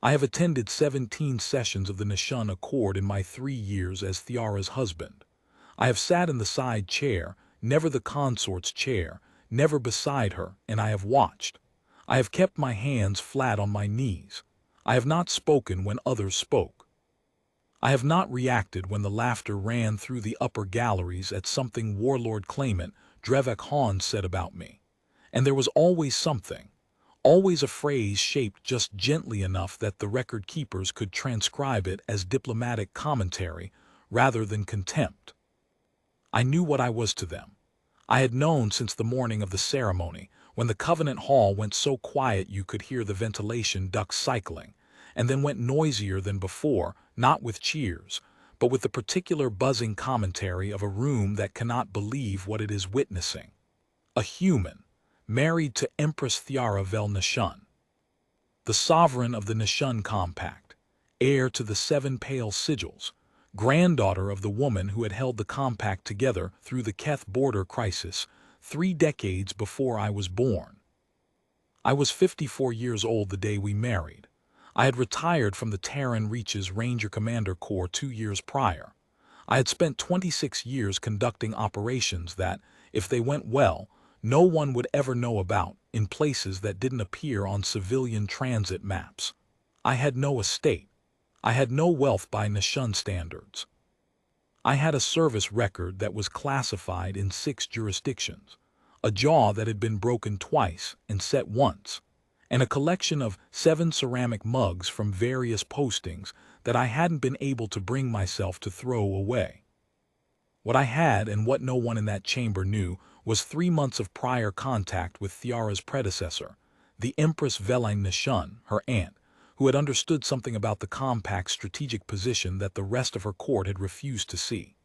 I have attended 17 sessions of the Nishun Accord in my 3 years as Thiara's husband. I have sat in the side chair, never the consort's chair, never beside her, and I have watched. I have kept my hands flat on my knees. I have not spoken when others spoke. I have not reacted when the laughter ran through the upper galleries at something warlord claimant Drevek Han said about me. And there was always something, always a phrase shaped just gently enough that the record keepers could transcribe it as diplomatic commentary rather than contempt. I knew what I was to them. I had known since the morning of the ceremony, when the Covenant Hall went so quiet you could hear the ventilation ducts cycling, and then went noisier than before, not with cheers, but with the particular buzzing commentary of a room that cannot believe what it is witnessing. A human, married to Empress Thiara Vel Nishun, the sovereign of the Nishun Compact, heir to the 7 pale sigils, granddaughter of the woman who had held the compact together through the Keth border crisis 3 decades before I was born. I was 54 years old the day we married. I had retired from the Terran Reaches Ranger Commander Corps 2 years prior. I had spent 26 years conducting operations that, if they went well, no one would ever know about, in places that didn't appear on civilian transit maps. I had no estate. I had no wealth by Nishun standards. I had a service record that was classified in 6 jurisdictions, a jaw that had been broken twice and set once, and a collection of 7 ceramic mugs from various postings that I hadn't been able to bring myself to throw away. What I had, and what no one in that chamber knew, was 3 months of prior contact with Thiara's predecessor, the Empress Veline Nishun, her aunt, who had understood something about the compact's strategic position that the rest of her court had refused to see.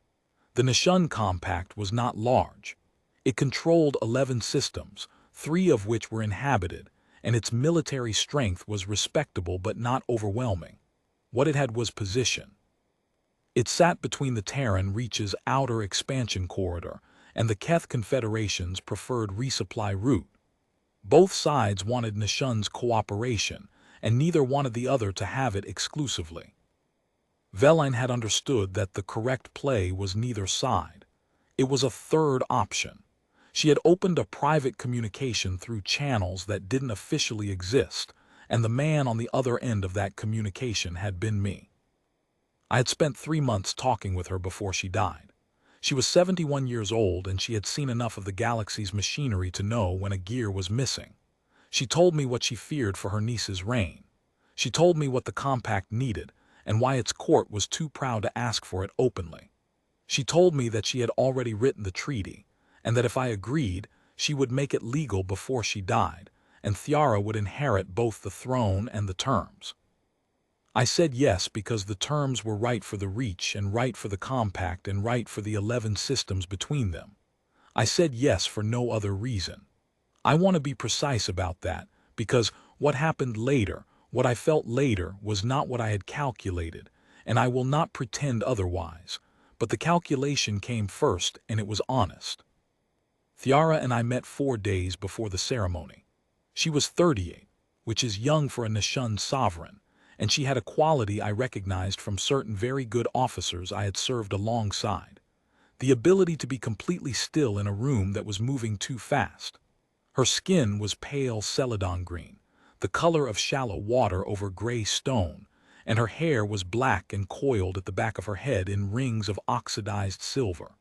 The Nishun Compact was not large. It controlled 11 systems, 3 of which were inhabited, and its military strength was respectable but not overwhelming. What it had was position. It sat between the Terran Reach's outer expansion corridor and the Keth Confederation's preferred resupply route. Both sides wanted Nishun's cooperation, and neither wanted the other to have it exclusively. Veline had understood that the correct play was neither side. It was a third option. She had opened a private communication through channels that didn't officially exist, and the man on the other end of that communication had been me. I had spent 3 months talking with her before she died. She was 71 years old, and she had seen enough of the galaxy's machinery to know when a gear was missing. She told me what she feared for her niece's reign. She told me what the compact needed, and why its court was too proud to ask for it openly. She told me that she had already written the treaty, and that if I agreed, she would make it legal before she died, and Thiara would inherit both the throne and the terms. I said yes because the terms were right for the Reach and right for the compact and right for the 11 systems between them. I said yes for no other reason. I want to be precise about that, because what happened later, what I felt later, was not what I had calculated, and I will not pretend otherwise, but the calculation came first and it was honest. Thiara and I met 4 days before the ceremony. She was 38, which is young for a Nishun sovereign, and she had a quality I recognized from certain very good officers I had served alongside: the ability to be completely still in a room that was moving too fast. Her skin was pale celadon green, the color of shallow water over gray stone, and her hair was black and coiled at the back of her head in rings of oxidized silver.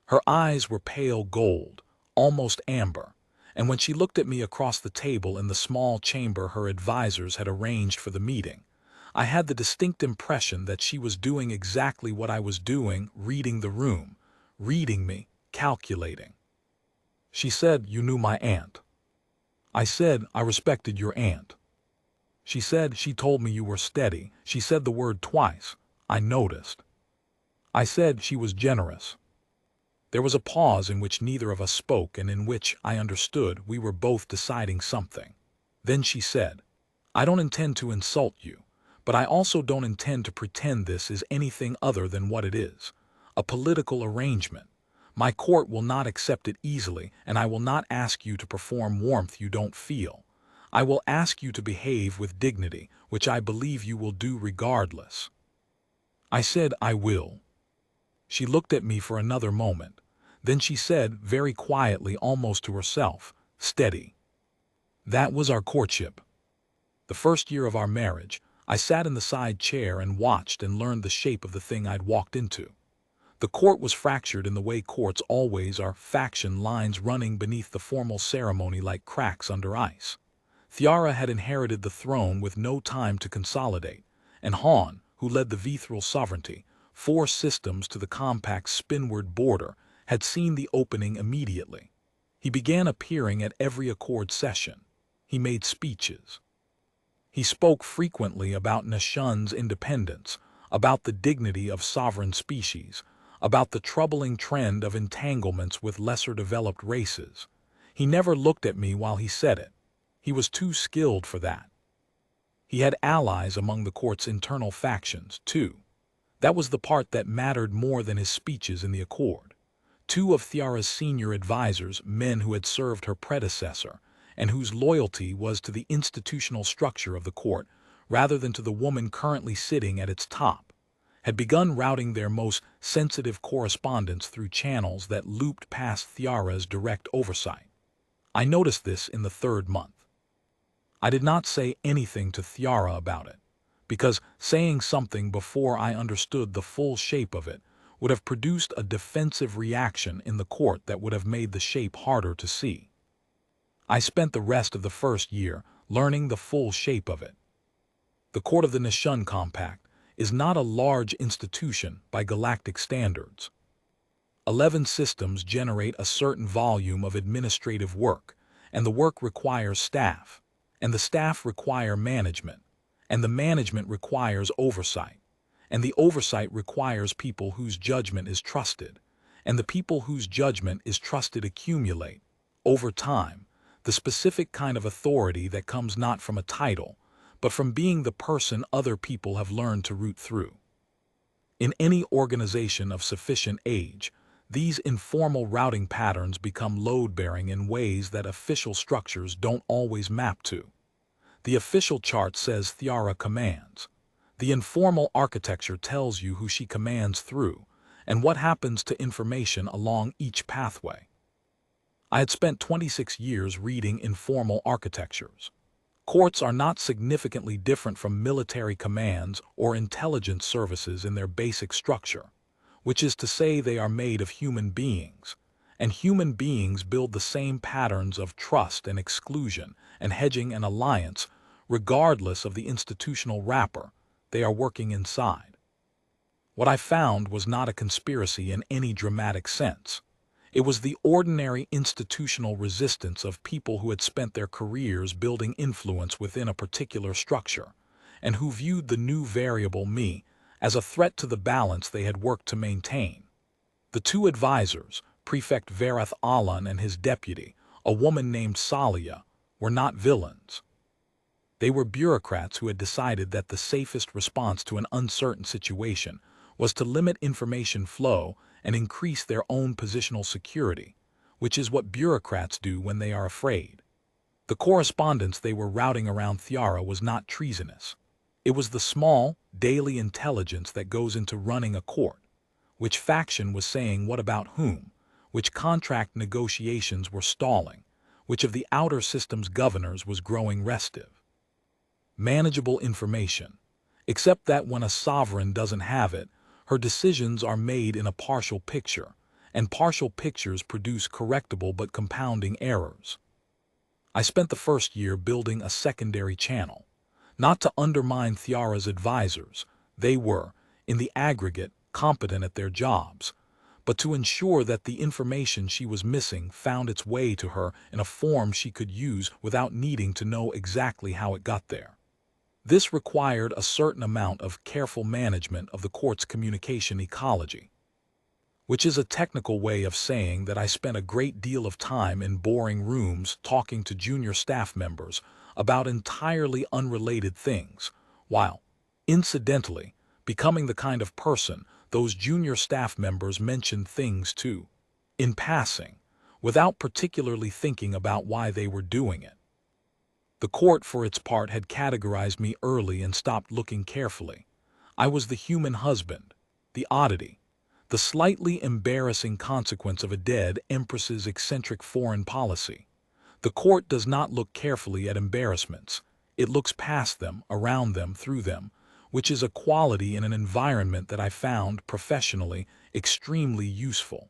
Her eyes were pale gold, almost amber, and when she looked at me across the table in the small chamber her advisors had arranged for the meeting, I had the distinct impression that she was doing exactly what I was doing, reading the room, reading me, calculating. She said, "You knew my aunt." I said, "I respected your aunt." She said, "She told me you were steady." She said the word twice. I noticed. I said she was generous. There was a pause in which neither of us spoke and in which, I understood, we were both deciding something. Then she said, "I don't intend to insult you, but I also don't intend to pretend this is anything other than what it is: a political arrangement. My court will not accept it easily, and I will not ask you to perform warmth you don't feel. I will ask you to behave with dignity, which I believe you will do regardless." I said, "I will." She looked at me for another moment. Then she said, very quietly, almost to herself, "Steady." That was our courtship. The first year of our marriage, I sat in the side chair and watched and learned the shape of the thing I'd walked into. The court was fractured in the way courts always are, faction lines running beneath the formal ceremony like cracks under ice. Thiara had inherited the throne with no time to consolidate, and Han, who led the Vithral sovereignty, 4 systems to the compact's spinward border, had seen the opening immediately. He began appearing at every accord session. He made speeches. He spoke frequently about Nishun's independence, about the dignity of sovereign species, about the troubling trend of entanglements with lesser-developed races. He never looked at me while he said it. He was too skilled for that. He had allies among the court's internal factions, too. That was the part that mattered more than his speeches in the accord. 2 of Thiara's senior advisors, men who had served her predecessor, and whose loyalty was to the institutional structure of the court rather than to the woman currently sitting at its top, had begun routing their most sensitive correspondence through channels that looped past Thiara's direct oversight. I noticed this in the 3rd month. I did not say anything to Thiara about it, because saying something before I understood the full shape of it would have produced a defensive reaction in the court that would have made the shape harder to see. I spent the rest of the first year learning the full shape of it. The Court of the Nishun Compact is not a large institution by galactic standards. 11 systems generate a certain volume of administrative work, and the work requires staff, and the staff require management, and the management requires oversight, and the oversight requires people whose judgment is trusted, and the people whose judgment is trusted accumulate, over time, the specific kind of authority that comes not from a title, but from being the person other people have learned to root through. In any organization of sufficient age, these informal routing patterns become load-bearing in ways that official structures don't always map to. The official chart says Thiara commands. The informal architecture tells you who she commands through, and what happens to information along each pathway. I had spent 26 years reading informal architectures. Courts are not significantly different from military commands or intelligence services in their basic structure, which is to say they are made of human beings, and human beings build the same patterns of trust and exclusion and hedging and alliance, regardless of the institutional wrapper they are working inside. What I found was not a conspiracy in any dramatic sense. It was the ordinary institutional resistance of people who had spent their careers building influence within a particular structure, and who viewed the new variable me as a threat to the balance they had worked to maintain. The 2 advisors, Prefect Varath Alan and his deputy, a woman named Salia, were not villains. They were bureaucrats who had decided that the safest response to an uncertain situation was to limit information flow and increase their own positional security, which is what bureaucrats do when they are afraid. The correspondence they were routing around Thiara was not treasonous. It was the small, daily intelligence that goes into running a court. Which faction was saying what about whom, which contract negotiations were stalling, which of the outer system's governors was growing restive. Manageable information, except that when a sovereign doesn't have it, her decisions are made in a partial picture, and partial pictures produce correctable but compounding errors. I spent the first year building a secondary channel, not to undermine Thiara's advisors, they were, in the aggregate, competent at their jobs, but to ensure that the information she was missing found its way to her in a form she could use without needing to know exactly how it got there. This required a certain amount of careful management of the court's communication ecology, which is a technical way of saying that I spent a great deal of time in boring rooms talking to junior staff members about entirely unrelated things, while, incidentally, becoming the kind of person those junior staff members mentioned things to, in passing, without particularly thinking about why they were doing it. The court, for its part, had categorized me early and stopped looking carefully. I was the human husband, the oddity, the slightly embarrassing consequence of a dead empress's eccentric foreign policy. The court does not look carefully at embarrassments. It looks past them, around them, through them, which is a quality in an environment that I found, professionally, extremely useful.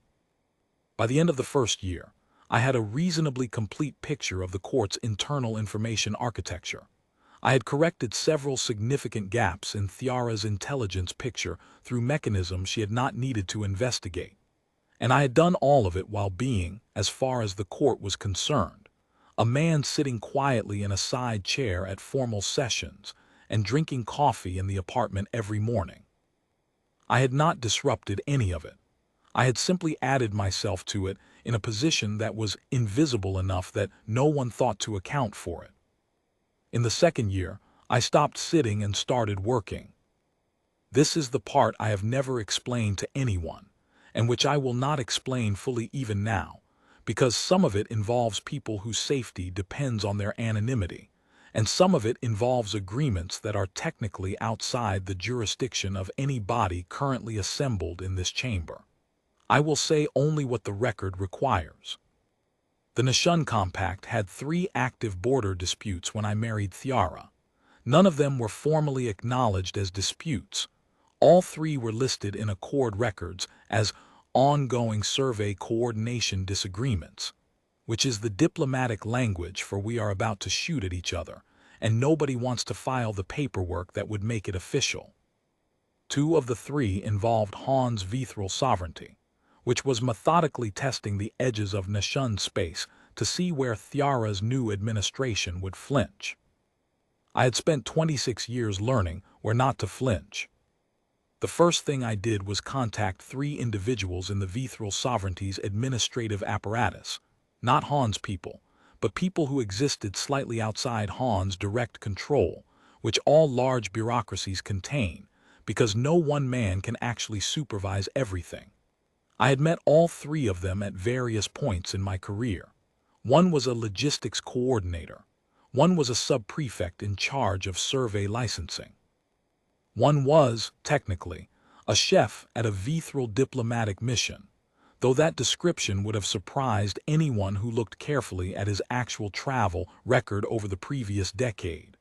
By the end of the first year, I had a reasonably complete picture of the court's internal information architecture. I had corrected several significant gaps in Thiara's intelligence picture through mechanisms she had not needed to investigate. And I had done all of it while being, as far as the court was concerned, a man sitting quietly in a side chair at formal sessions and drinking coffee in the apartment every morning. I had not disrupted any of it. I had simply added myself to it in a position that was invisible enough that no one thought to account for it. In the second year, I stopped sitting and started working. This is the part I have never explained to anyone, and which I will not explain fully even now, because some of it involves people whose safety depends on their anonymity, and some of it involves agreements that are technically outside the jurisdiction of any body currently assembled in this chamber. I will say only what the record requires. The Nishun Compact had 3 active border disputes when I married Thiara. None of them were formally acknowledged as disputes. All 3 were listed in Accord records as ongoing survey coordination disagreements, which is the diplomatic language for we are about to shoot at each other, and nobody wants to file the paperwork that would make it official. 2 of the 3 involved Han's Vithral sovereignty, which was methodically testing the edges of Nishun space to see where Thiara's new administration would flinch. I had spent 26 years learning where not to flinch. The first thing I did was contact 3 individuals in the Vithral sovereignty's administrative apparatus, not Han's people, but people who existed slightly outside Han's direct control, which all large bureaucracies contain, because no one man can actually supervise everything. I had met all 3 of them at various points in my career. One was a logistics coordinator. One was a sub-prefect in charge of survey licensing. One was, technically, a chef at a Vithral diplomatic mission, though that description would have surprised anyone who looked carefully at his actual travel record over the previous decade.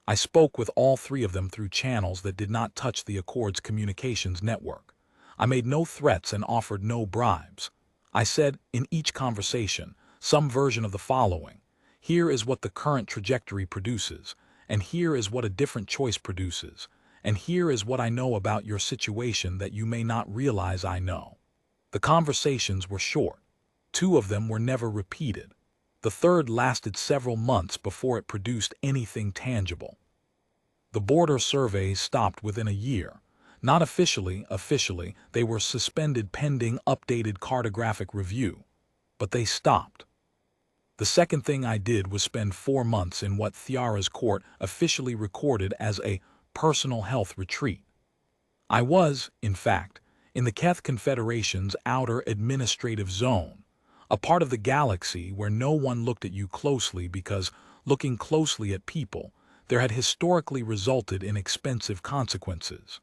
I spoke with all 3 of them through channels that did not touch the Accord's communications network. I made no threats and offered no bribes. I said, in each conversation, some version of the following: here is what the current trajectory produces, and here is what a different choice produces, and here is what I know about your situation that you may not realize I know. The conversations were short. 2 of them were never repeated. The third lasted several months before it produced anything tangible. The border surveys stopped within a year. Not officially, they were suspended pending updated cartographic review, but they stopped. The second thing I did was spend 4 months in what Thiara's court officially recorded as a personal health retreat. I was, in fact, in the Keth Confederation's outer administrative zone, a part of the galaxy where no one looked at you closely because looking closely at people there had historically resulted in expensive consequences.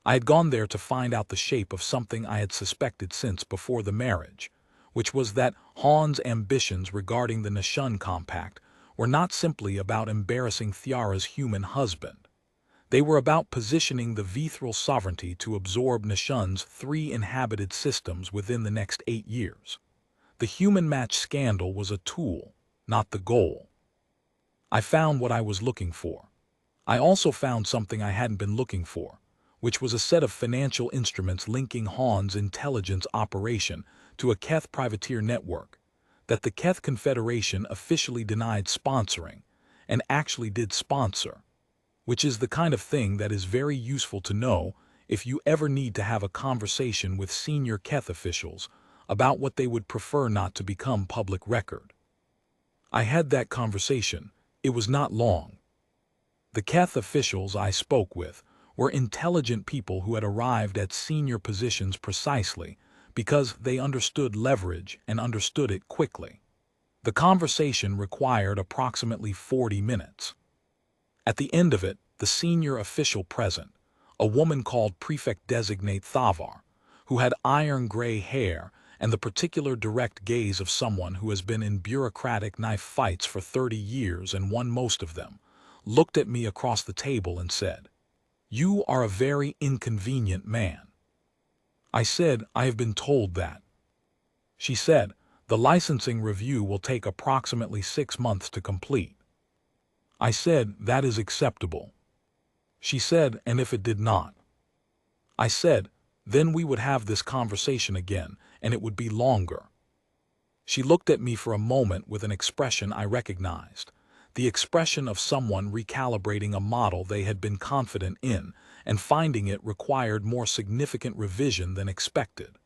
I had gone there to find out the shape of something I had suspected since before the marriage, which was that Han's ambitions regarding the Nishun Compact were not simply about embarrassing Thiara's human husband. They were about positioning the Vithral sovereignty to absorb Nishun's 3 inhabited systems within the next 8 years. The human match scandal was a tool, not the goal. I found what I was looking for. I also found something I hadn't been looking for, which was a set of financial instruments linking Han's intelligence operation to a Keth privateer network that the Keth Confederation officially denied sponsoring, and actually did sponsor, which is the kind of thing that is very useful to know if you ever need to have a conversation with senior Keth officials about what they would prefer not to become public record. I had that conversation. It was not long. The Keth officials I spoke with were intelligent people who had arrived at senior positions precisely because they understood leverage and understood it quickly. The conversation required approximately 40 minutes. At the end of it, the senior official present, a woman called Prefect-Designate Thavar, who had iron-gray hair and the particular direct gaze of someone who has been in bureaucratic knife fights for 30 years and won most of them, looked at me across the table and said, "You are a very inconvenient man." I said, "I have been told that." She said, "The licensing review will take approximately 6 months to complete." I said, "That is acceptable." She said, "And if it did not?" I said, "Then we would have this conversation again, and it would be longer." She looked at me for a moment with an expression I recognized, the expression of someone recalibrating a model they had been confident in and finding it required more significant revision than expected.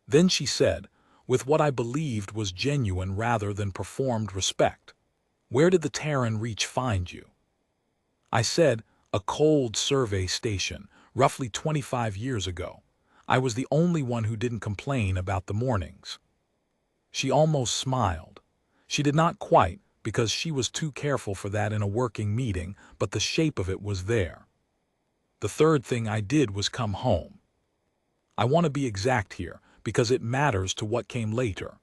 Then she said, with what I believed was genuine rather than performed respect, "Where did the Terran Reach find you?" I said, "A cold survey station, roughly 25 years ago. I was the only one who didn't complain about the mornings." She almost smiled. She did not quite, because she was too careful for that in a working meeting, but the shape of it was there. The third thing I did was come home. I want to be exact here, because it matters to what came later.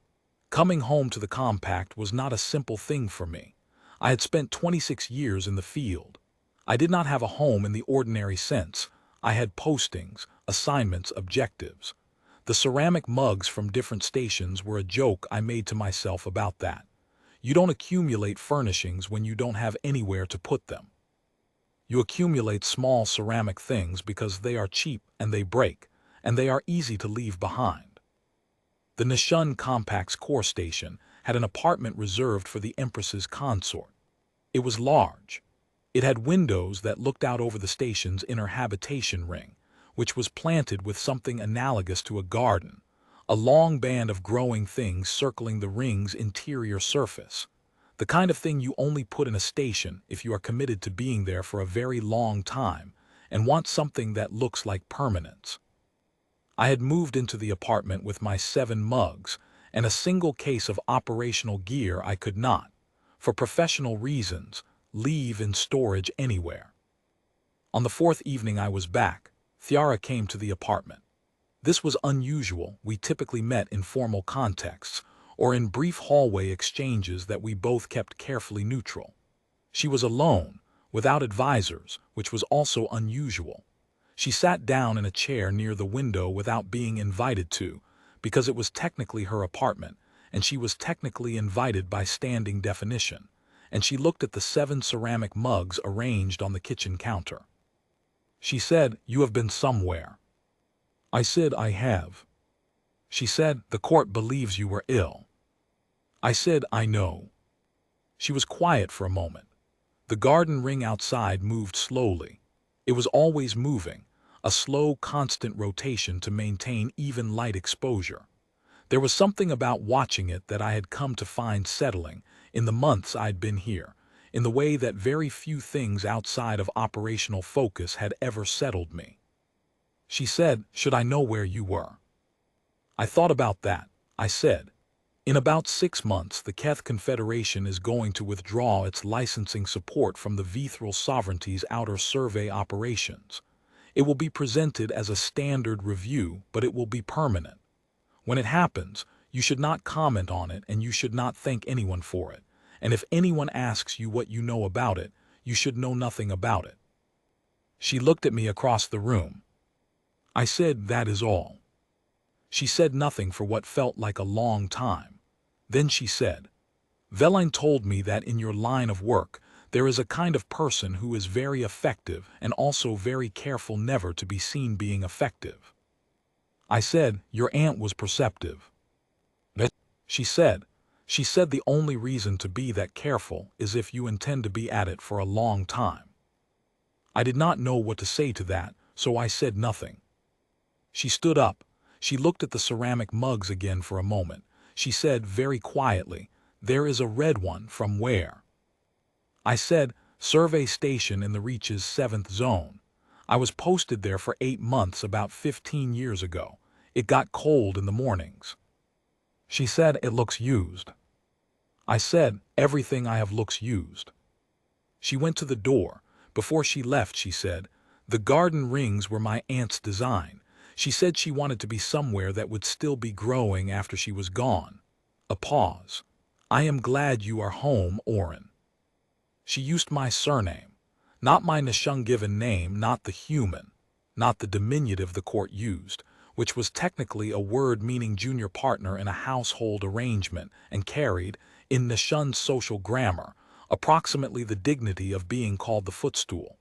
Coming home to the compact was not a simple thing for me. I had spent 26 years in the field. I did not have a home in the ordinary sense. I had postings, assignments, objectives. The ceramic mugs from different stations were a joke I made to myself about that. You don't accumulate furnishings when you don't have anywhere to put them. You accumulate small ceramic things because they are cheap and they break, and they are easy to leave behind. The Nishun Compact's core station had an apartment reserved for the Empress's consort. It was large. It had windows that looked out over the station's inner habitation ring, which was planted with something analogous to a garden, a long band of growing things circling the ring's interior surface, the kind of thing you only put in a station if you are committed to being there for a very long time and want something that looks like permanence. I had moved into the apartment with my 7 mugs and a single case of operational gear I could not, for professional reasons, leave in storage anywhere. On the 4th evening I was back, Thiara came to the apartment. This was unusual. We typically met in formal contexts, or in brief hallway exchanges that we both kept carefully neutral. She was alone, without advisors, which was also unusual. She sat down in a chair near the window without being invited to, because it was technically her apartment, and she was technically invited by standing definition, and she looked at the 7 ceramic mugs arranged on the kitchen counter. She said, "You have been somewhere." I said, "I have." She said, "The court believes you were ill." I said, "I know." She was quiet for a moment. The garden ring outside moved slowly. It was always moving, a slow, constant rotation to maintain even light exposure. There was something about watching it that I had come to find settling in the months I'd been here, in the way that very few things outside of operational focus had ever settled me. She said, "Should I know where you were?" I thought about that. I said, "In about 6 months, the Keth Confederation is going to withdraw its licensing support from the Vithral Sovereignty's outer survey operations. It will be presented as a standard review, but it will be permanent. When it happens, you should not comment on it and you should not thank anyone for it. And if anyone asks you what you know about it, you should know nothing about it." She looked at me across the room. I said, "That is all." She said nothing for what felt like a long time. Then she said, "Veline told me that in your line of work, there is a kind of person who is very effective and also very careful never to be seen being effective." I said, "Your aunt was perceptive." She said, the only reason to be that careful is if you intend to be at it for a long time." I did not know what to say to that, so I said nothing. She stood up. She looked at the ceramic mugs again for a moment. She said very quietly, "There is a red one from where?" I said, "Survey station in the Reach's 7th zone. I was posted there for 8 months about 15 years ago. It got cold in the mornings." She said, "It looks used." I said, everything I have looks used. She went to the door. Before she left, she said, the garden rings were my aunt's design. She said she wanted to be somewhere that would still be growing after she was gone. A pause. I am glad you are home, Oren. She used my surname, not my Nishun-given name, not the human, not the diminutive the court used, which was technically a word meaning junior partner in a household arrangement and carried, in Nishun's social grammar, approximately the dignity of being called the footstool.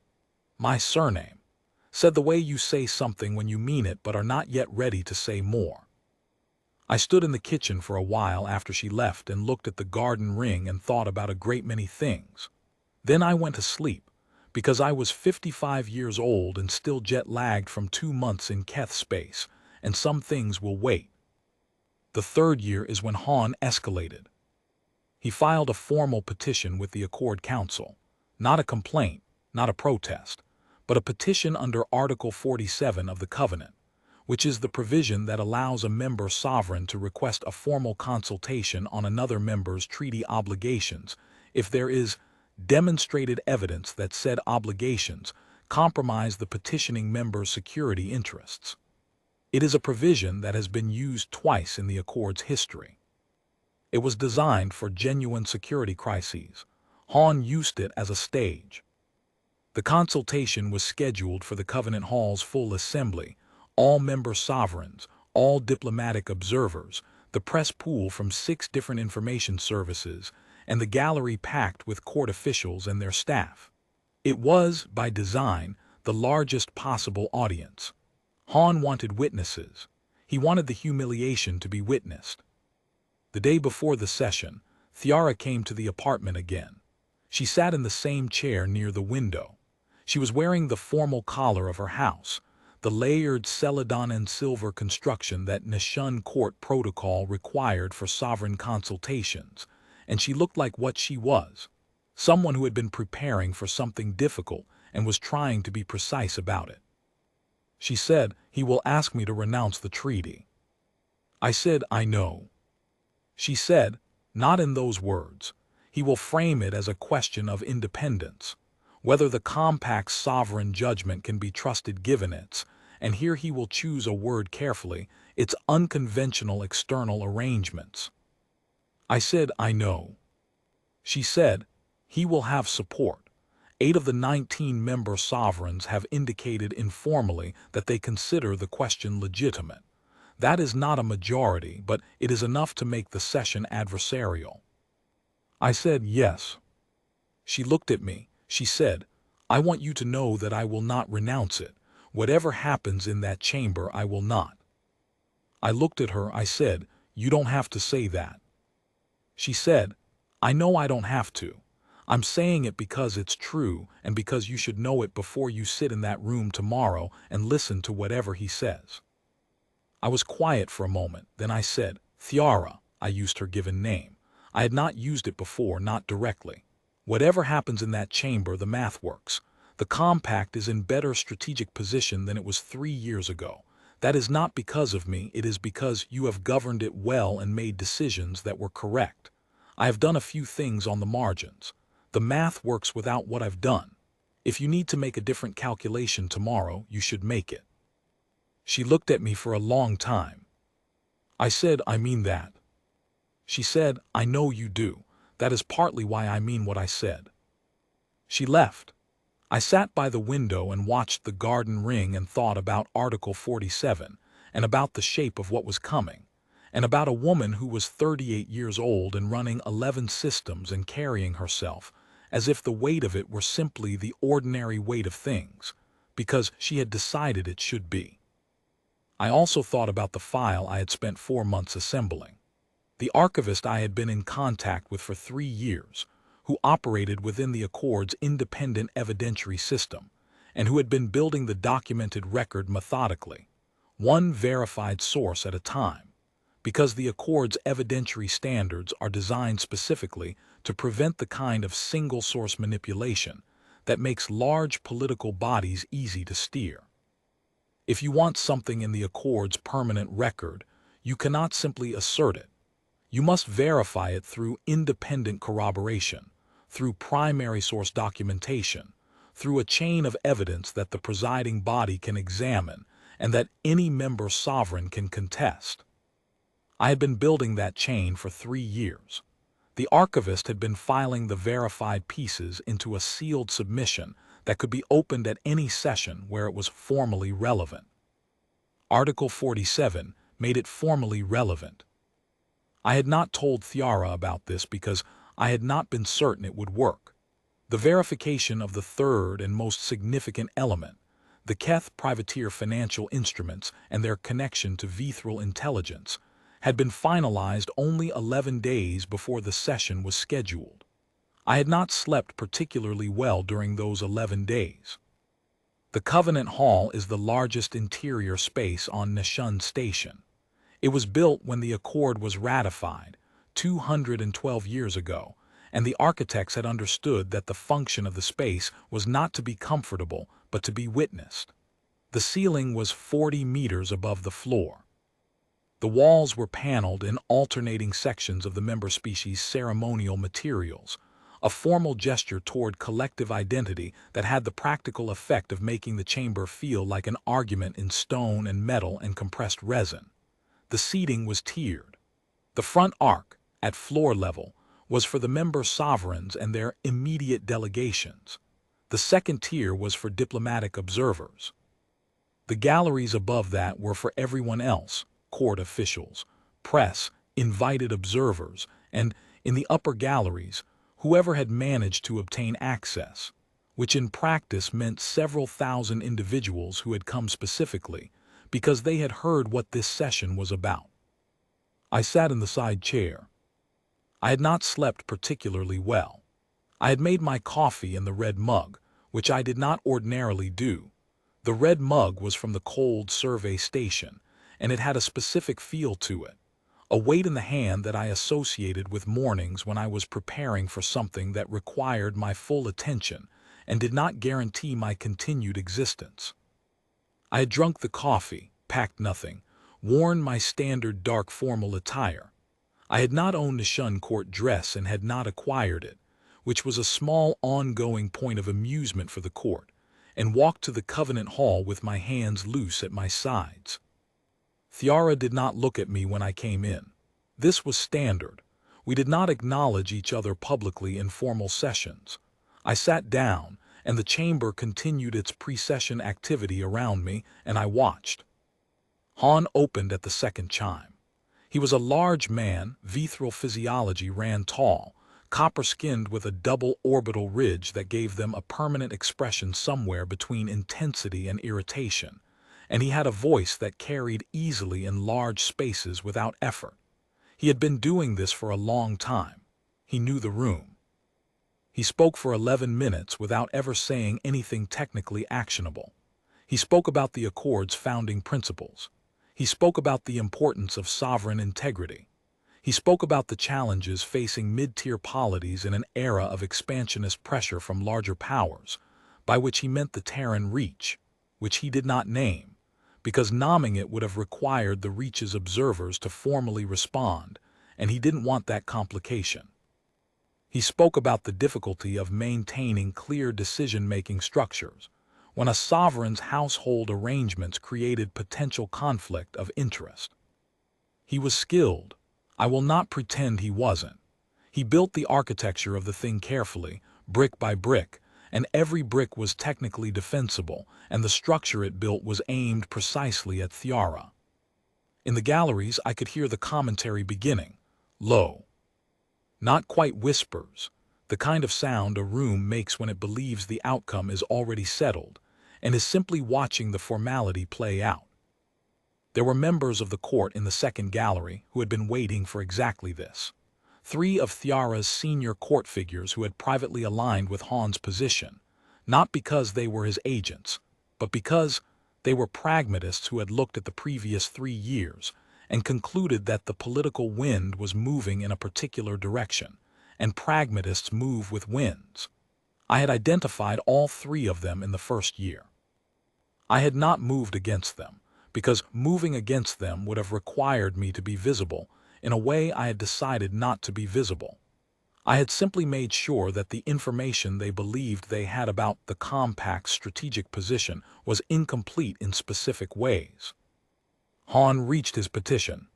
My surname, said the way you say something when you mean it but are not yet ready to say more. I stood in the kitchen for a while after she left and looked at the garden ring and thought about a great many things. Then I went to sleep, because I was 55 years old and still jet-lagged from 2 months in Keth space, and some things will wait. The third year is when Han escalated. He filed a formal petition with the Accord Council, not a complaint, not a protest, but a petition under Article 47 of the Covenant, which is the provision that allows a member sovereign to request a formal consultation on another member's treaty obligations if there is demonstrated evidence that said obligations compromise the petitioning member's security interests. It is a provision that has been used twice in the Accord's history. It was designed for genuine security crises. Han used it as a stage. The consultation was scheduled for the Covenant Hall's full assembly, all member sovereigns, all diplomatic observers, the press pool from 6 different information services, and the gallery packed with court officials and their staff. It was, by design, the largest possible audience. Han wanted witnesses. He wanted the humiliation to be witnessed. The day before the session, Thiara came to the apartment again. She sat in the same chair near the window. She was wearing the formal collar of her house, the layered celadon and silver construction that Nishun court protocol required for sovereign consultations, and she looked like what she was, someone who had been preparing for something difficult and was trying to be precise about it. She said, he will ask me to renounce the treaty. I said, I know. She said, not in those words. He will frame it as a question of independence, whether the compact's sovereign judgment can be trusted given its, and here he will choose a word carefully, its unconventional external arrangements. I said, I know. She said, he will have support. 8 of the 19 member sovereigns have indicated informally that they consider the question legitimate. That is not a majority, but it is enough to make the session adversarial. I said, yes. She looked at me. She said, I want you to know that I will not renounce it. Whatever happens in that chamber, I will not. I looked at her. I said, you don't have to say that. She said, I know I don't have to. I'm saying it because it's true and because you should know it before you sit in that room tomorrow and listen to whatever he says. I was quiet for a moment. Then I said, Thiara. I used her given name. I had not used it before, not directly. Whatever happens in that chamber, the math works. The compact is in better strategic position than it was 3 years ago. That is not because of me, it is because you have governed it well and made decisions that were correct. I have done a few things on the margins. The math works without what I've done. If you need to make a different calculation tomorrow, you should make it. She looked at me for a long time. I said, I mean that. She said, I know you do. That is partly why I mean what I said. She left. I sat by the window and watched the garden ring and thought about Article 47 and about the shape of what was coming, and about a woman who was 38 years old and running 11 systems and carrying herself as if the weight of it were simply the ordinary weight of things, because she had decided it should be. I also thought about the file I had spent 4 months assembling. The archivist I had been in contact with for 3 years, who operated within the Accord's independent evidentiary system, and who had been building the documented record methodically, one verified source at a time, because the Accord's evidentiary standards are designed specifically to prevent the kind of single-source manipulation that makes large political bodies easy to steer. If you want something in the Accord's permanent record, you cannot simply assert it. You must verify it through independent corroboration, through primary source documentation, through a chain of evidence that the presiding body can examine and that any member sovereign can contest. I had been building that chain for 3 years. The archivist had been filing the verified pieces into a sealed submission that could be opened at any session where it was formally relevant. Article 47 made it formally relevant. I had not told Thiara about this because I had not been certain it would work. The verification of the third and most significant element, the Keth privateer financial instruments and their connection to Vithral intelligence, had been finalized only 11 days before the session was scheduled. I had not slept particularly well during those 11 days. The Covenant Hall is the largest interior space on Nishun Station. It was built when the Accord was ratified, 212 years ago, and the architects had understood that the function of the space was not to be comfortable, but to be witnessed. The ceiling was 40 meters above the floor. The walls were paneled in alternating sections of the member species' ceremonial materials, a formal gesture toward collective identity that had the practical effect of making the chamber feel like an argument in stone and metal and compressed resin. The seating was tiered. The front arc, at floor level, was for the member sovereigns and their immediate delegations. The second tier was for diplomatic observers. The galleries above that were for everyone else, court officials, press, invited observers, and, in the upper galleries, whoever had managed to obtain access, which in practice meant several thousand individuals who had come specifically because they had heard what this session was about. I sat in the side chair. I had not slept particularly well. I had made my coffee in the red mug, which I did not ordinarily do. The red mug was from the cold survey station, and it had a specific feel to it, a weight in the hand that I associated with mornings when I was preparing for something that required my full attention and did not guarantee my continued existence. I had drunk the coffee, packed nothing, worn my standard dark formal attire. I had not owned a Nishun court dress and had not acquired it, which was a small ongoing point of amusement for the court, and walked to the Covenant Hall with my hands loose at my sides. Thiara did not look at me when I came in. This was standard. We did not acknowledge each other publicly in formal sessions. I sat down, and the chamber continued its pre-session activity around me, and I watched. Han opened at the second chime. He was a large man. Vithral physiology ran tall, copper-skinned with a double orbital ridge that gave them a permanent expression somewhere between intensity and irritation, and he had a voice that carried easily in large spaces without effort. He had been doing this for a long time. He knew the room. He spoke for 11 minutes without ever saying anything technically actionable. He spoke about the Accord's founding principles. He spoke about the importance of sovereign integrity. He spoke about the challenges facing mid-tier polities in an era of expansionist pressure from larger powers, by which he meant the Terran Reach, which he did not name, because naming it would have required the Reach's observers to formally respond, and he didn't want that complication. He spoke about the difficulty of maintaining clear decision-making structures when a sovereign's household arrangements created potential conflict of interest. He was skilled. I will not pretend he wasn't. He built the architecture of the thing carefully, brick by brick, and every brick was technically defensible, and the structure it built was aimed precisely at Thiara. In the galleries, I could hear the commentary beginning, low. Not quite whispers, the kind of sound a room makes when it believes the outcome is already settled and is simply watching the formality play out. There were members of the court in the second gallery who had been waiting for exactly this. 3 of Thiara's senior court figures who had privately aligned with Han's position, not because they were his agents, but because they were pragmatists who had looked at the previous 3 years and concluded that the political wind was moving in a particular direction, and pragmatists move with winds. I had identified all 3 of them in the first year. I had not moved against them, because moving against them would have required me to be visible, in a way I had decided not to be visible. I had simply made sure that the information they believed they had about the compact's strategic position was incomplete in specific ways. Han reached his petition.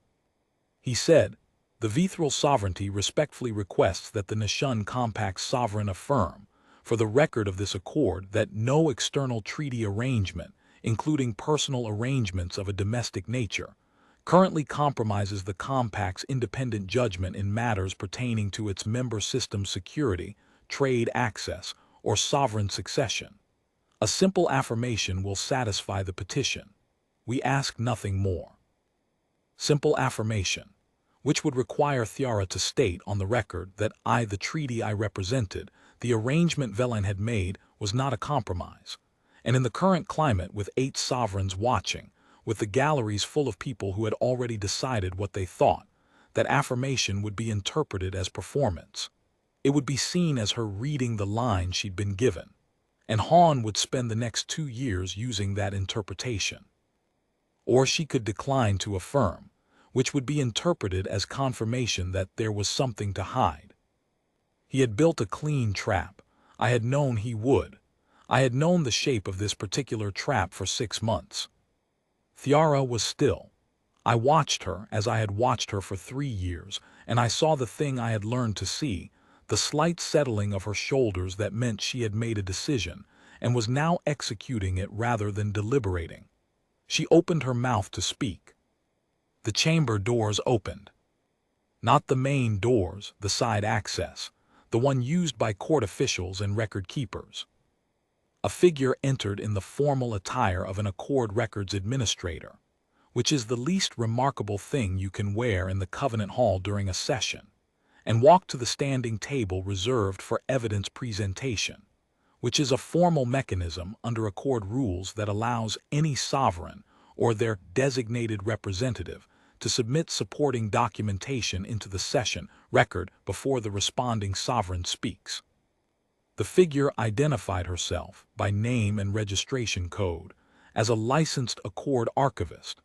He said, "The Vithral sovereignty respectfully requests that the Nishun Compact's sovereign affirm, for the record of this accord, that no external treaty arrangement, including personal arrangements of a domestic nature, currently compromises the Compact's independent judgment in matters pertaining to its member system's security, trade access, or sovereign succession. A simple affirmation will satisfy the petition. We ask nothing more." Simple affirmation, which would require Thiara to state on the record that the treaty I represented, the arrangement Velen had made, was not a compromise. And in the current climate, with 8 sovereigns watching, with the galleries full of people who had already decided what they thought, that affirmation would be interpreted as performance. It would be seen as her reading the line she'd been given, and Han would spend the next 2 years using that interpretation. Or she could decline to affirm, which would be interpreted as confirmation that there was something to hide. He had built a clean trap. I had known he would. I had known the shape of this particular trap for 6 months. Thiara was still. I watched her as I had watched her for 3 years, and I saw the thing I had learned to see, the slight settling of her shoulders that meant she had made a decision and was now executing it rather than deliberating. She opened her mouth to speak. The chamber doors opened. Not the main doors, the side access, the one used by court officials and record keepers. A figure entered in the formal attire of an Accord Records administrator, which is the least remarkable thing you can wear in the Covenant Hall during a session, and walked to the standing table reserved for evidence presentation, which is a formal mechanism under Accord rules that allows any sovereign or their designated representative to submit supporting documentation into the session record before the responding sovereign speaks. The figure identified herself by name and registration code as a licensed Accord archivist.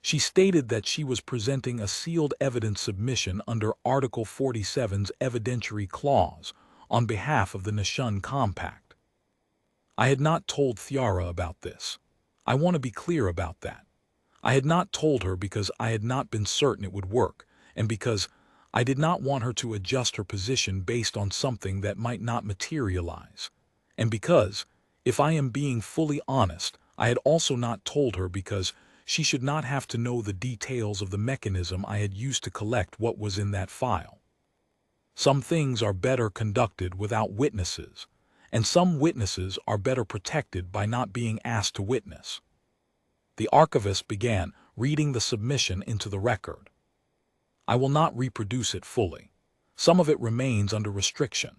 She stated that she was presenting a sealed evidence submission under Article 47's evidentiary clause on behalf of the Nishun Compact. I had not told Thiara about this. I want to be clear about that. I had not told her because I had not been certain it would work, and because I did not want her to adjust her position based on something that might not materialize. And because, if I am being fully honest, I had also not told her because she should not have to know the details of the mechanism I had used to collect what was in that file. Some things are better conducted without witnesses, and some witnesses are better protected by not being asked to witness. The archivist began reading the submission into the record. I will not reproduce it fully. Some of it remains under restriction.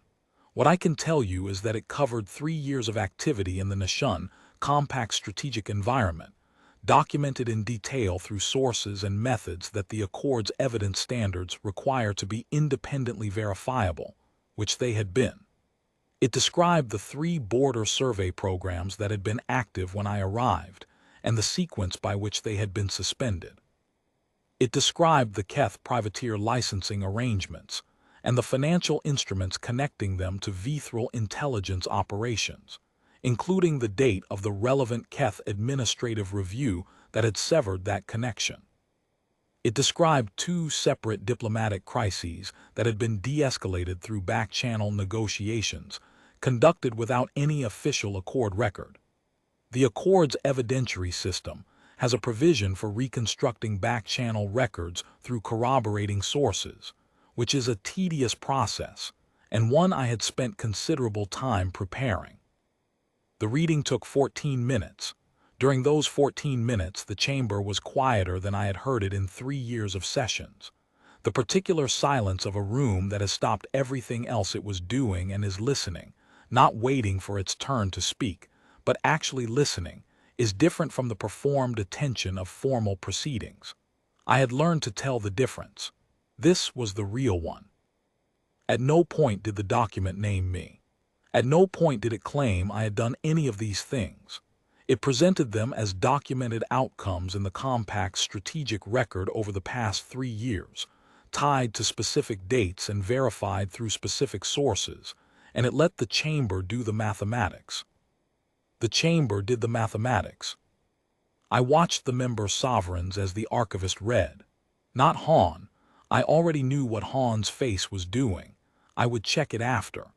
What I can tell you is that it covered 3 years of activity in the Nishun Compact strategic environment, documented in detail through sources and methods that the Accord's evidence standards require to be independently verifiable, which they had been. It described the 3 border survey programs that had been active when I arrived, and the sequence by which they had been suspended. It described the Keth privateer licensing arrangements and the financial instruments connecting them to Vithral intelligence operations, including the date of the relevant Keth administrative review that had severed that connection. It described 2 separate diplomatic crises that had been de-escalated through back-channel negotiations, conducted without any official Accord record. The Accord's evidentiary system has a provision for reconstructing back-channel records through corroborating sources, which is a tedious process, and one I had spent considerable time preparing. The reading took 14 minutes. During those 14 minutes, the chamber was quieter than I had heard it in 3 years of sessions. The particular silence of a room that has stopped everything else it was doing and is listening, not waiting for its turn to speak, but actually listening, is different from the performed attention of formal proceedings. I had learned to tell the difference. This was the real one. At no point did the document name me. At no point did it claim I had done any of these things. It presented them as documented outcomes in the Compact's strategic record over the past 3 years, tied to specific dates and verified through specific sources, and it let the chamber do the mathematics. The chamber did the mathematics. I watched the member sovereigns as the archivist read. Not Han. I already knew what Han's face was doing. I would check it after.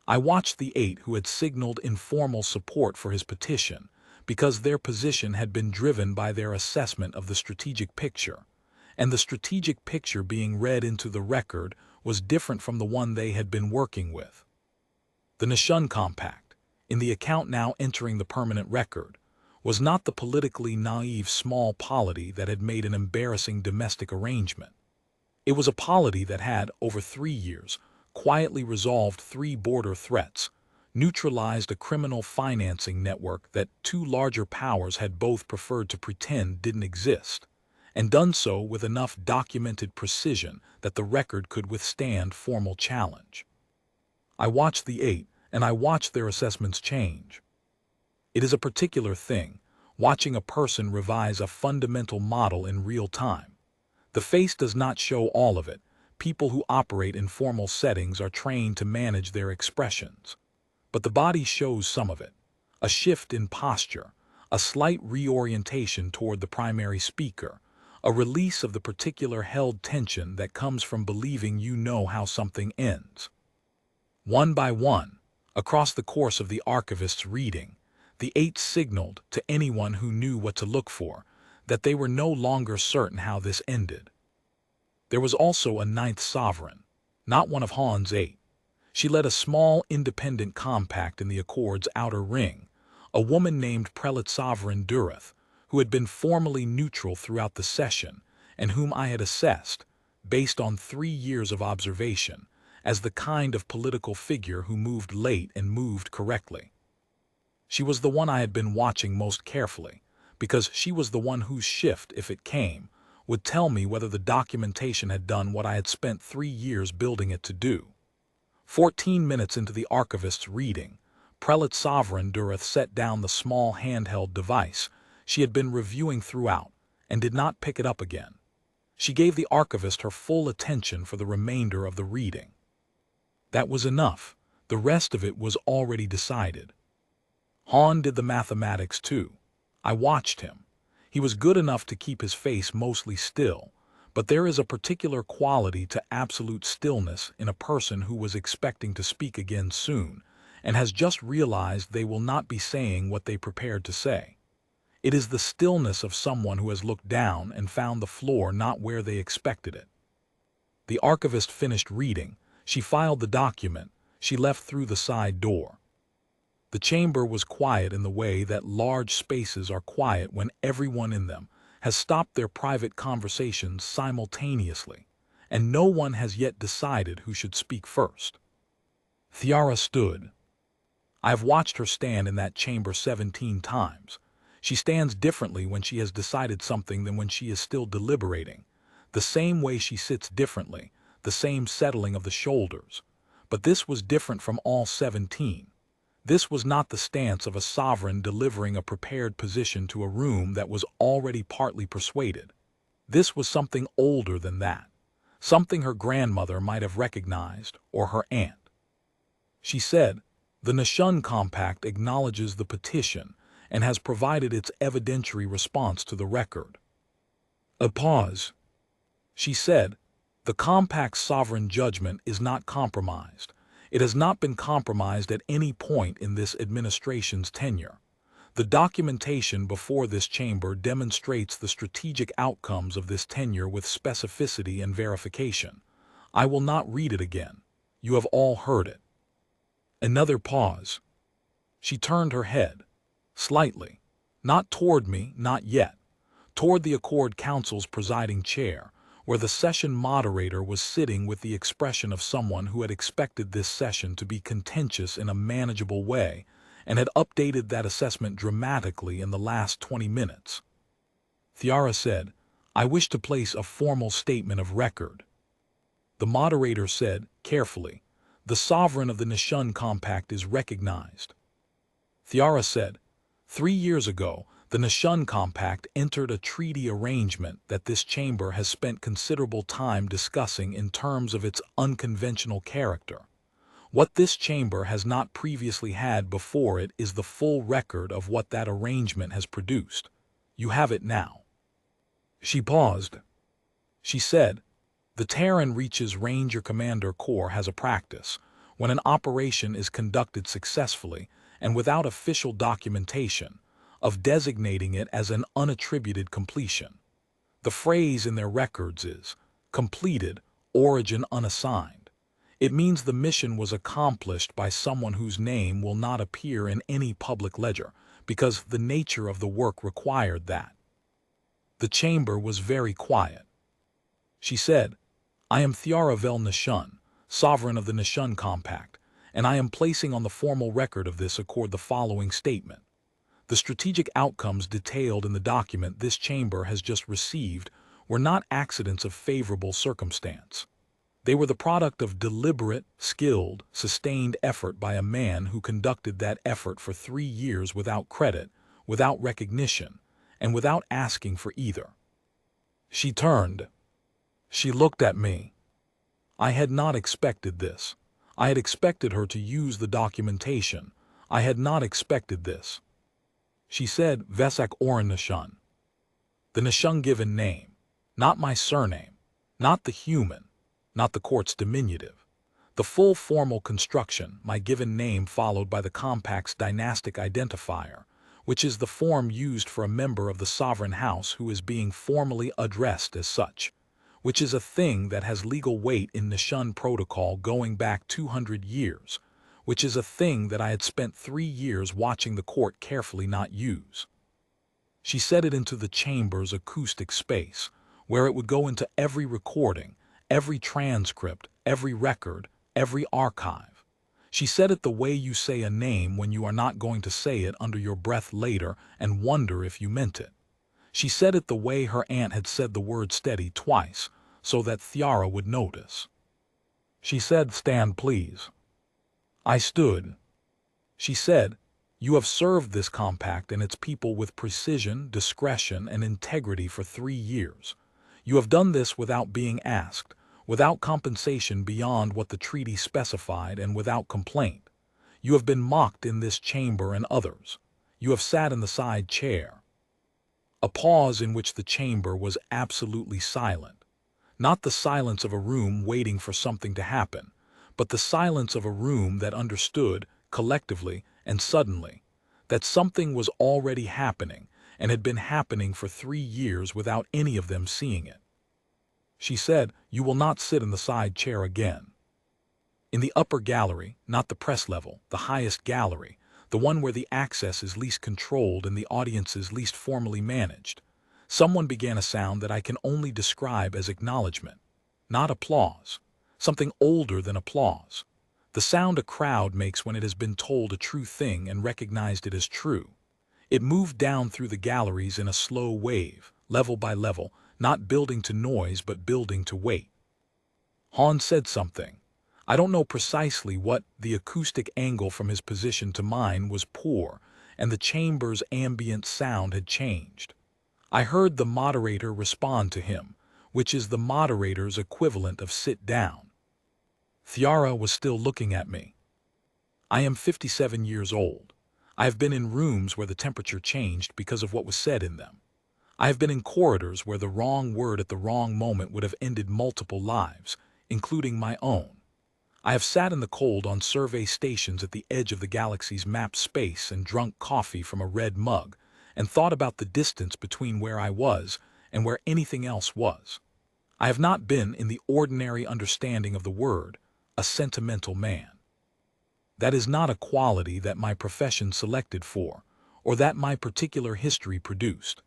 I watched the 8 who had signaled informal support for his petition, because their position had been driven by their assessment of the strategic picture, and the strategic picture being read into the record was different from the one they had been working with. The Nishun Compact, in the account now entering the permanent record, was not the politically naive small polity that had made an embarrassing domestic arrangement. It was a polity that had, over 3 years, quietly resolved 3 border threats, neutralized a criminal financing network that 2 larger powers had both preferred to pretend didn't exist, and done so with enough documented precision that the record could withstand formal challenge. I watched the 8, and I watched their assessments change. It is a particular thing, watching a person revise a fundamental model in real time. The face does not show all of it. People who operate in formal settings are trained to manage their expressions. But the body shows some of it. A shift in posture, a slight reorientation toward the primary speaker, a release of the particular held tension that comes from believing you know how something ends. One by one, across the course of the archivist's reading, the 8 signaled to anyone who knew what to look for that they were no longer certain how this ended. There was also a 9th sovereign, not one of Han's 8. She led a small independent compact in the Accord's outer ring, a woman named Prelate Sovereign Durath, who had been formally neutral throughout the session and whom I had assessed, based on 3 years of observation, as the kind of political figure who moved late and moved correctly. She was the one I had been watching most carefully, because she was the one whose shift, if it came, would tell me whether the documentation had done what I had spent 3 years building it to do. 14 minutes into the archivist's reading, Prelate Sovereign Durath set down the small handheld device she had been reviewing throughout and did not pick it up again. She gave the archivist her full attention for the remainder of the reading. That was enough. The rest of it was already decided. Han did the mathematics too. I watched him. He was good enough to keep his face mostly still, but there is a particular quality to absolute stillness in a person who was expecting to speak again soon and has just realized they will not be saying what they prepared to say. It is the stillness of someone who has looked down and found the floor not where they expected it. The archivist finished reading. She filed the document. She left through the side door. The chamber was quiet in the way that large spaces are quiet when everyone in them has stopped their private conversations simultaneously, and no one has yet decided who should speak first. Thiara stood. I have watched her stand in that chamber 17 times. She stands differently when she has decided something than when she is still deliberating. The same way she sits differently, the same settling of the shoulders. But this was different from all 17. This was not the stance of a sovereign delivering a prepared position to a room that was already partly persuaded. This was something older than that, something her grandmother might have recognized, or her aunt. She said, "The Nishun Compact acknowledges the petition and has provided its evidentiary response to the record." A pause. She said, "The Compact's sovereign judgment is not compromised. It has not been compromised at any point in this administration's tenure. The documentation before this chamber demonstrates the strategic outcomes of this tenure with specificity and verification. I will not read it again. You have all heard it." Another pause. She turned her head, slightly, not toward me, not yet, toward the Accord Council's presiding chair, where the session moderator was sitting with the expression of someone who had expected this session to be contentious in a manageable way and had updated that assessment dramatically in the last 20 minutes. Thiara said, "I wish to place a formal statement of record." The moderator said, carefully, "The sovereign of the Nishun Compact is recognized." Thiara said, 3 years ago, The Nishun Compact entered a treaty arrangement that this chamber has spent considerable time discussing in terms of its unconventional character. What this chamber has not previously had before it is the full record of what that arrangement has produced. You have it now. She paused. She said, the Terran Reach's Ranger Commander Corps has a practice, when an operation is conducted successfully and without official documentation, of designating it as an unattributed completion. The phrase in their records is, completed, origin unassigned. It means the mission was accomplished by someone whose name will not appear in any public ledger, because the nature of the work required that. The chamber was very quiet. She said, I am Thiara Vel Nishun, sovereign of the Nishun Compact, and I am placing on the formal record of this accord the following statement. The strategic outcomes detailed in the document this chamber has just received were not accidents of favorable circumstance. They were the product of deliberate, skilled, sustained effort by a man who conducted that effort for 3 years without credit, without recognition, and without asking for either. She turned. She looked at me. I had not expected this. I had expected her to use the documentation. I had not expected this. She said, Vesak Oran Nishun. The Nishun given name, not my surname, not the human, not the court's diminutive. The full formal construction, my given name followed by the compact's dynastic identifier, which is the form used for a member of the sovereign house who is being formally addressed as such, which is a thing that has legal weight in Nishun protocol going back 200 years, which is a thing that I had spent 3 years watching the court carefully not use. She said it into the chamber's acoustic space, where it would go into every recording, every transcript, every record, every archive. She said it the way you say a name when you are not going to say it under your breath later and wonder if you meant it. She said it the way her aunt had said the word steady twice, so that Thiara would notice. She said, stand please. I stood. She said, you have served this compact and its people with precision, discretion, and integrity for 3 years. You have done this without being asked, without compensation beyond what the treaty specified, and without complaint. You have been mocked in this chamber and others. You have sat in the side chair. A pause in which the chamber was absolutely silent. Not the silence of a room waiting for something to happen, but the silence of a room that understood, collectively and suddenly, that something was already happening and had been happening for 3 years without any of them seeing it. She said, you will not sit in the side chair again. In the upper gallery, not the press level, the highest gallery, the one where the access is least controlled and the audience is least formally managed, someone began a sound that I can only describe as acknowledgement, not applause, something older than applause. The sound a crowd makes when it has been told a true thing and recognized it as true. It moved down through the galleries in a slow wave, level by level, not building to noise but building to weight. Han said something. I don't know precisely what. The acoustic angle from his position to mine was poor, and the chamber's ambient sound had changed. I heard the moderator respond to him, which is the moderator's equivalent of sit down. Thiara was still looking at me. I am 57 years old. I have been in rooms where the temperature changed because of what was said in them. I have been in corridors where the wrong word at the wrong moment would have ended multiple lives, including my own. I have sat in the cold on survey stations at the edge of the galaxy's map space and drunk coffee from a red mug, and thought about the distance between where I was and where anything else was. I have not been, in the ordinary understanding of the word, a sentimental man. That is not a quality that my profession selected for, or that my particular history produced.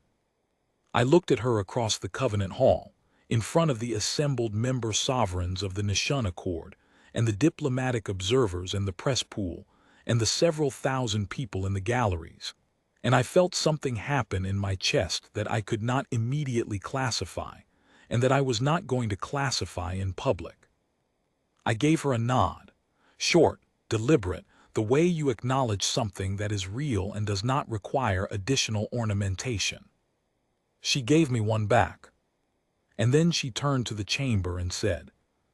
I looked at her across the Covenant Hall, in front of the assembled member sovereigns of the Nishun Accord, and the diplomatic observers and the press pool, and the several thousand people in the galleries, and I felt something happen in my chest that I could not immediately classify, and that I was not going to classify in public. I gave her a nod, short, deliberate, The way you acknowledge something that is real and does not require additional ornamentation. She gave me one back. And then she turned to the chamber and said,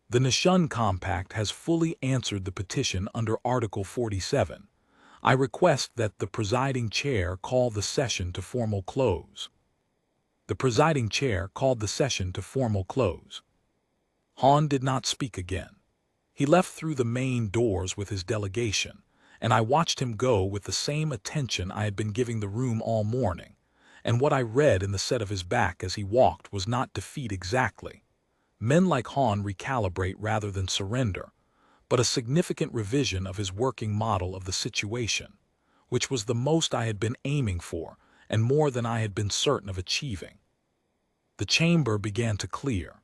"The Nishun Compact has fully answered the petition under Article 47. I request that the presiding chair call the session to formal close." The presiding chair called the session to formal close. Han did not speak again. He left through the main doors with his delegation, and I watched him go with the same attention I had been giving the room all morning, and what I read in the set of his back as he walked was not defeat exactly. Men like Han recalibrate rather than surrender, but a significant revision of his working model of the situation, which was the most I had been aiming for and more than I had been certain of achieving. The chamber began to clear.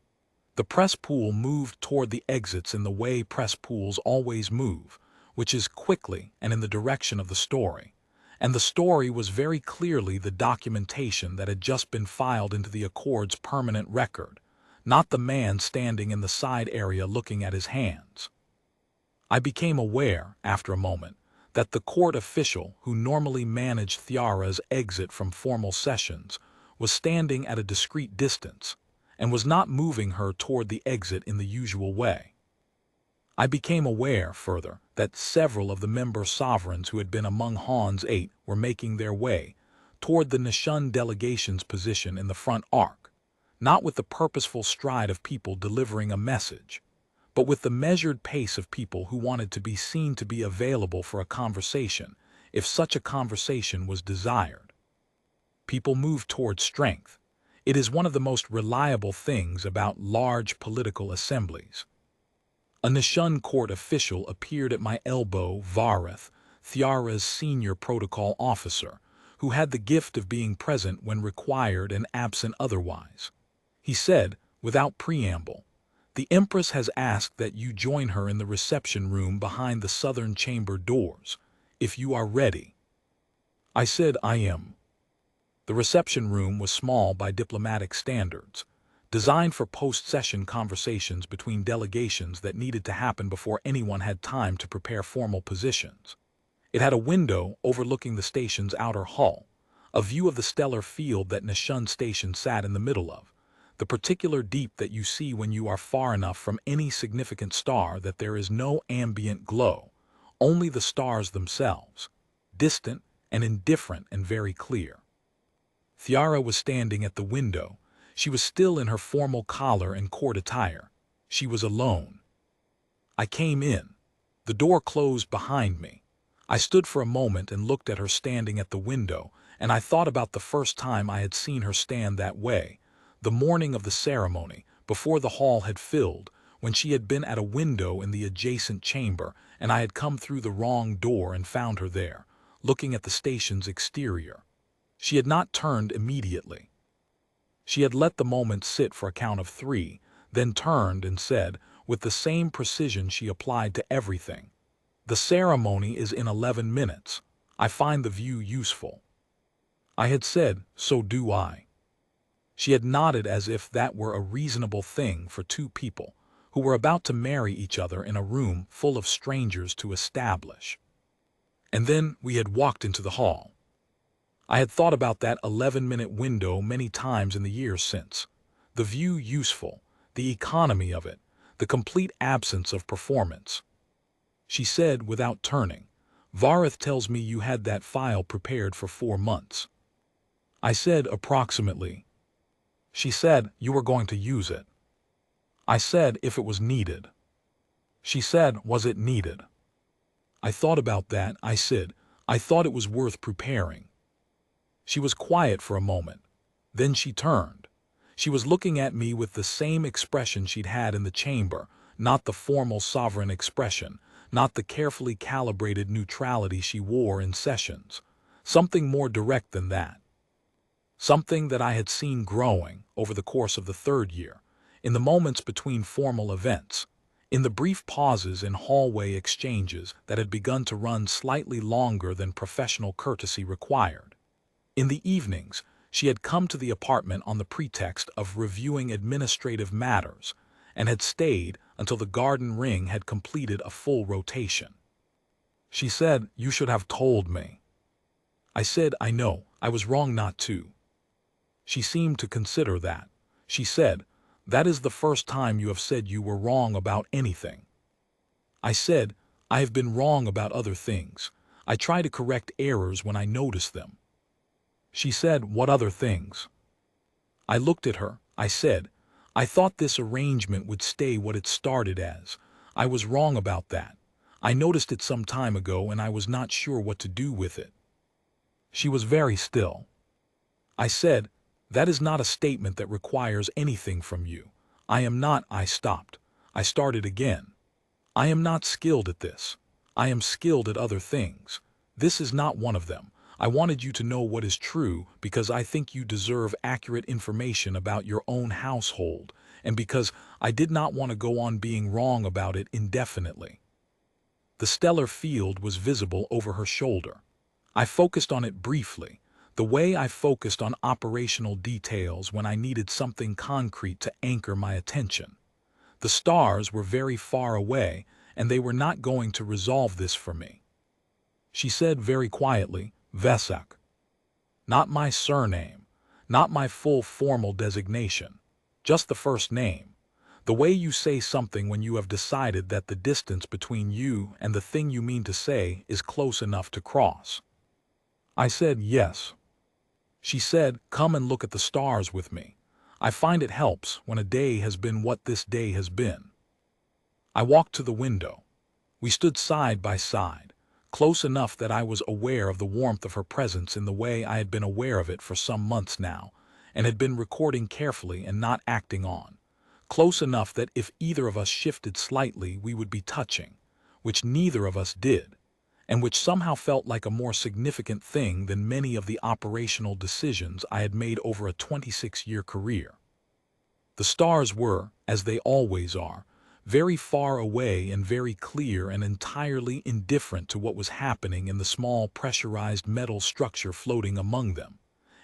The press pool moved toward the exits in the way press pools always move, which is quickly and in the direction of the story. And the story was very clearly the documentation that had just been filed into the Accord's permanent record, not the man standing in the side area looking at his hands. I became aware, after a moment, that the court official who normally managed Thiara's exit from formal sessions was standing at a discreet distance, and was not moving her toward the exit in the usual way. I became aware, further, that several of the member sovereigns who had been among Han's 8 were making their way toward the Nishun delegation's position in the front arc, not with the purposeful stride of people delivering a message, but with the measured pace of people who wanted to be seen to be available for a conversation, if such a conversation was desired. People move toward strength. It is one of the most reliable things about large political assemblies. A Nishun court official appeared at my elbow, Vareth, Thiara's senior protocol officer, who had the gift of being present when required and absent otherwise. He said, without preamble, "The Empress has asked that you join her in the reception room behind the southern chamber doors, if you are ready." I said, "I am." The reception room was small by diplomatic standards, designed for post-session conversations between delegations that needed to happen before anyone had time to prepare formal positions. It had a window overlooking the station's outer hull, a view of the stellar field that Nishun Station sat in the middle of, the particular deep that you see when you are far enough from any significant star that there is no ambient glow, only the stars themselves, distant and indifferent and very clear. Thiara was standing at the window. She was still in her formal collar and court attire. She was alone. I came in. The door closed behind me. I stood for a moment and looked at her standing at the window, and I thought about the first time I had seen her stand that way, the morning of the ceremony, before the hall had filled, when she had been at a window in the adjacent chamber, and I had come through the wrong door and found her there, looking at the station's exterior. She had not turned immediately. She had let the moment sit for a count of 3, then turned and said, with the same precision she applied to everything, "The ceremony is in 11 minutes. I find the view useful." I had said, "So do I." She had nodded as if that were a reasonable thing for two people who were about to marry each other in a room full of strangers to establish. And then we had walked into the hall. I had thought about that 11-minute window many times in the years since. The view useful, the economy of it, the complete absence of performance. She said without turning, "Vareth tells me you had that file prepared for 4 months." I said approximately. She said you were going to use it. I said if it was needed. She said, was it needed? I thought about that. I said, I thought it was worth preparing. She was quiet for a moment. Then she turned. She was looking at me with the same expression she'd had in the chamber, not the formal sovereign expression, not the carefully calibrated neutrality she wore in sessions. Something more direct than that. Something that I had seen growing over the course of the 3rd year, in the moments between formal events, in the brief pauses in hallway exchanges that had begun to run slightly longer than professional courtesy required. In the evenings, she had come to the apartment on the pretext of reviewing administrative matters and had stayed until the garden ring had completed a full rotation. She said, "You should have told me." I said, "I know, I was wrong not to." She seemed to consider that. She said, "That is the first time you have said you were wrong about anything." I said, "I have been wrong about other things. I try to correct errors when I notice them." She said, "What other things?" I looked at her. I said, "I thought this arrangement would stay what it started as. I was wrong about that. I noticed it some time ago and I was not sure what to do with it." She was very still. I said, "That is not a statement that requires anything from you. I am not." I stopped. I started again. "I am not skilled at this. I am skilled at other things. This is not one of them. I wanted you to know what is true because I think you deserve accurate information about your own household, and because I did not want to go on being wrong about it indefinitely." The stellar field was visible over her shoulder. I focused on it briefly, the way I focused on operational details when I needed something concrete to anchor my attention. The stars were very far away, and they were not going to resolve this for me. She said very quietly, "Vesak." Not my surname, not my full formal designation, just the first name. The way you say something when you have decided that the distance between you and the thing you mean to say is close enough to cross. I said, "Yes." She said, "Come and look at the stars with me. I find it helps when a day has been what this day has been." I walked to the window. We stood side by side, close enough that I was aware of the warmth of her presence in the way I had been aware of it for some months now, and had been recording carefully and not acting on. Close enough that if either of us shifted slightly we would be touching, which neither of us did, and which somehow felt like a more significant thing than many of the operational decisions I had made over a 26-year career. The stars were, as they always are, very far away and very clear and entirely indifferent to what was happening in the small pressurized metal structure floating among them.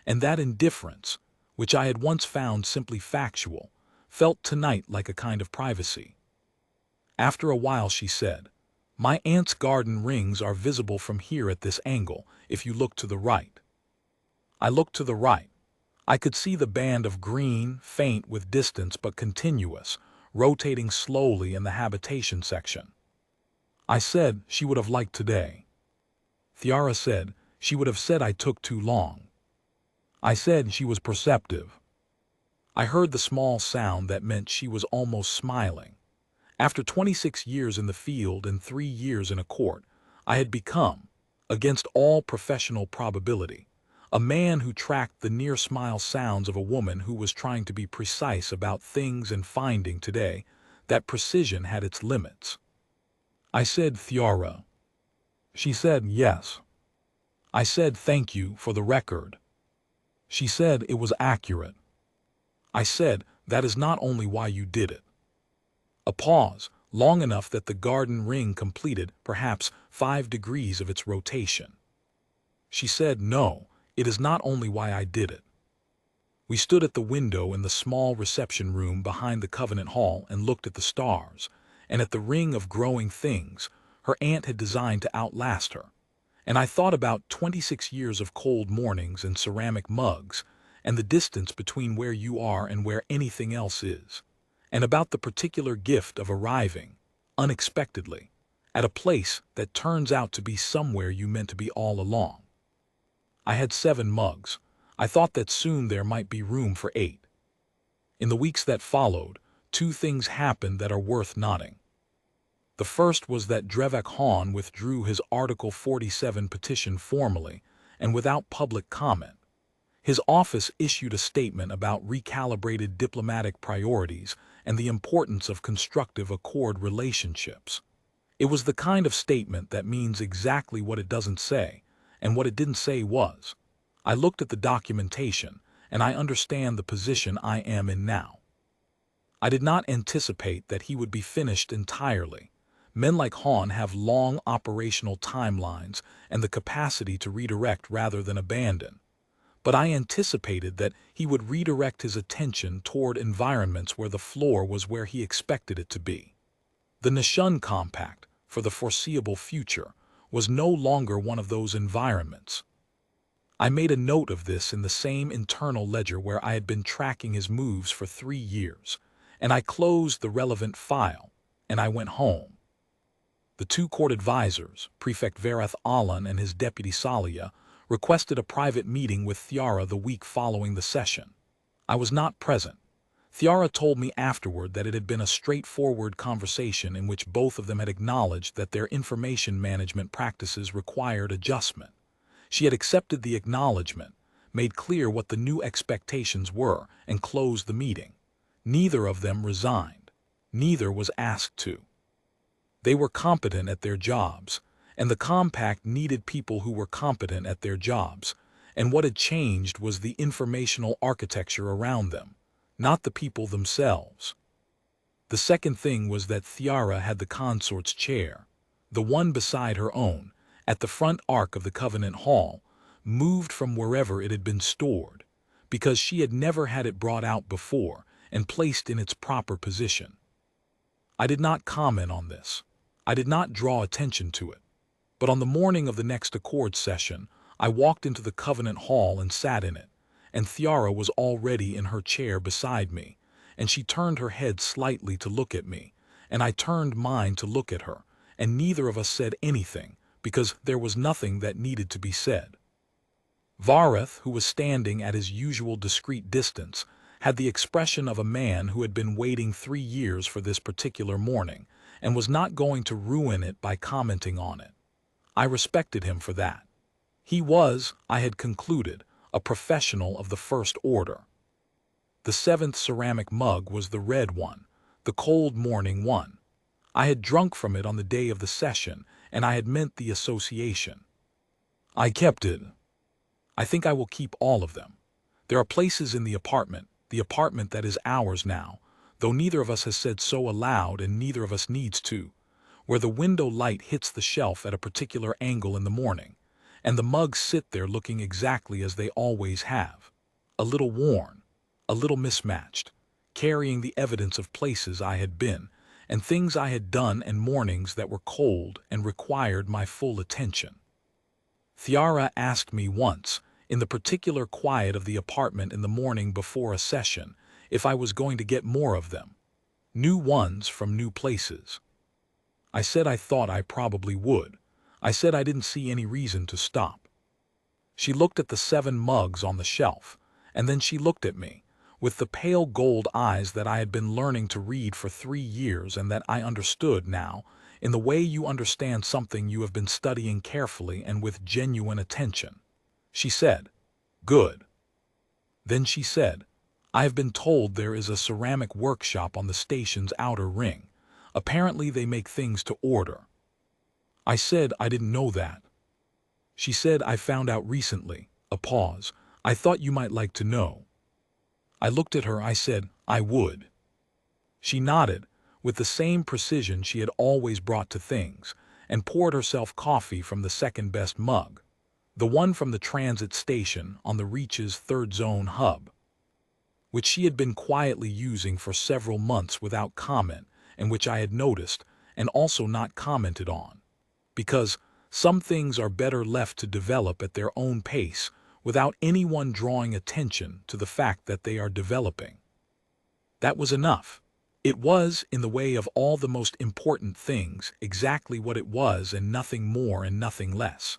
And that indifference, which I had once found simply factual, felt tonight like a kind of privacy. After a while she said, "My aunt's garden rings are visible from here at this angle, if you look to the right." I looked to the right. I could see the band of green, faint with distance but continuous, rotating slowly in the habitation section. I said she would have liked today. Thiara said she would have said I took too long. I said she was perceptive. I heard the small sound that meant she was almost smiling. After 26 years in the field and 3 years in a court, I had become, against all professional probability, a man who tracked the near-smile sounds of a woman who was trying to be precise about things and finding today that precision had its limits. I said, "Thiara." She said, "Yes." I said, "Thank you for the record." She said it was accurate. I said, "That is not only why you did it." A pause, long enough that the garden ring completed perhaps 5 degrees of its rotation. She said, "No, it is not only why I did it." We stood at the window in the small reception room behind the Covenant Hall and looked at the stars, and at the ring of growing things her aunt had designed to outlast her. And I thought about 26 years of cold mornings and ceramic mugs, and the distance between where you are and where anything else is, and about the particular gift of arriving, unexpectedly, at a place that turns out to be somewhere you meant to be all along. I had 7 mugs. I thought that soon there might be room for 8. In the weeks that followed, 2 things happened that are worth noting. The first was that Drevek Han withdrew his Article 47 petition formally and without public comment. His office issued a statement about recalibrated diplomatic priorities and the importance of constructive accord relationships. It was the kind of statement that means exactly what it doesn't say, and what it didn't say was, I looked at the documentation, and I understand the position I am in now. I did not anticipate that he would be finished entirely. Men like Han have long operational timelines and the capacity to redirect rather than abandon. But I anticipated that he would redirect his attention toward environments where the floor was where he expected it to be. The Nishun Compact, for the foreseeable future, was no longer one of those environments. I made a note of this in the same internal ledger where I had been tracking his moves for 3 years, and I closed the relevant file, and I went home. The two court advisors, Prefect Verath Alan and his deputy Salia, requested a private meeting with Thiara the week following the session. I was not present. Thiara told me afterward that it had been a straightforward conversation in which both of them had acknowledged that their information management practices required adjustment. She had accepted the acknowledgement, made clear what the new expectations were, and closed the meeting. Neither of them resigned. Neither was asked to. They were competent at their jobs, and the compact needed people who were competent at their jobs, and what had changed was the informational architecture around them, not the people themselves. The second thing was that Thiara had the consort's chair, the one beside her own, at the front arc of the Covenant Hall, moved from wherever it had been stored, because she had never had it brought out before and placed in its proper position. I did not comment on this. I did not draw attention to it. But on the morning of the next Accord session, I walked into the Covenant Hall and sat in it, and Thiara was already in her chair beside me, and she turned her head slightly to look at me, and I turned mine to look at her, and neither of us said anything, because there was nothing that needed to be said. Varath, who was standing at his usual discreet distance, had the expression of a man who had been waiting 3 years for this particular morning, and was not going to ruin it by commenting on it. I respected him for that. He was, I had concluded, a professional of the first order. The 7th ceramic mug was the red one, the cold morning one. I had drunk from it on the day of the session, and I had meant the association. I kept it. I think I will keep all of them. There are places in the apartment that is ours now, though neither of us has said so aloud and neither of us needs to, where the window light hits the shelf at a particular angle in the morning, and the mugs sit there looking exactly as they always have, a little worn, a little mismatched, carrying the evidence of places I had been, and things I had done and mornings that were cold and required my full attention. Thiara asked me once, in the particular quiet of the apartment in the morning before a session, if I was going to get more of them, new ones from new places. I said I thought I probably would. I said I didn't see any reason to stop. She looked at the 7 mugs on the shelf, and then she looked at me, with the pale gold eyes that I had been learning to read for 3 years and that I understood now, in the way you understand something you have been studying carefully and with genuine attention. She said, "Good." Then she said, "I have been told there is a ceramic workshop on the station's outer ring. Apparently they make things to order." I said I didn't know that. She said, "I found out recently." A pause. "I thought you might like to know." I looked at her. I said, "I would." She nodded, with the same precision she had always brought to things, and poured herself coffee from the second-best mug, the one from the transit station on the Reach's third zone hub, which she had been quietly using for several months without comment, and which I had noticed and also not commented on, because some things are better left to develop at their own pace without anyone drawing attention to the fact that they are developing. That was enough. It was, in the way of all the most important things, exactly what it was and nothing more and nothing less.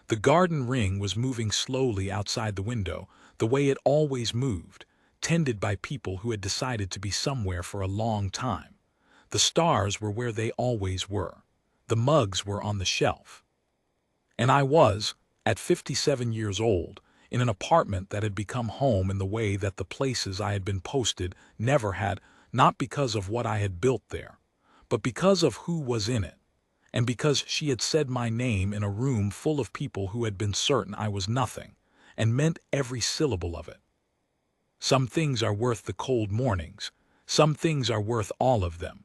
The garden ring was moving slowly outside the window, the way it always moved, tended by people who had decided to be somewhere for a long time. The stars were where they always were. The mugs were on the shelf. And I was, at 57 years old, in an apartment that had become home in the way that the places I had been posted never had, not because of what I had built there, but because of who was in it, and because she had said my name in a room full of people who had been certain I was nothing, and meant every syllable of it. Some things are worth the cold mornings. Some things are worth all of them.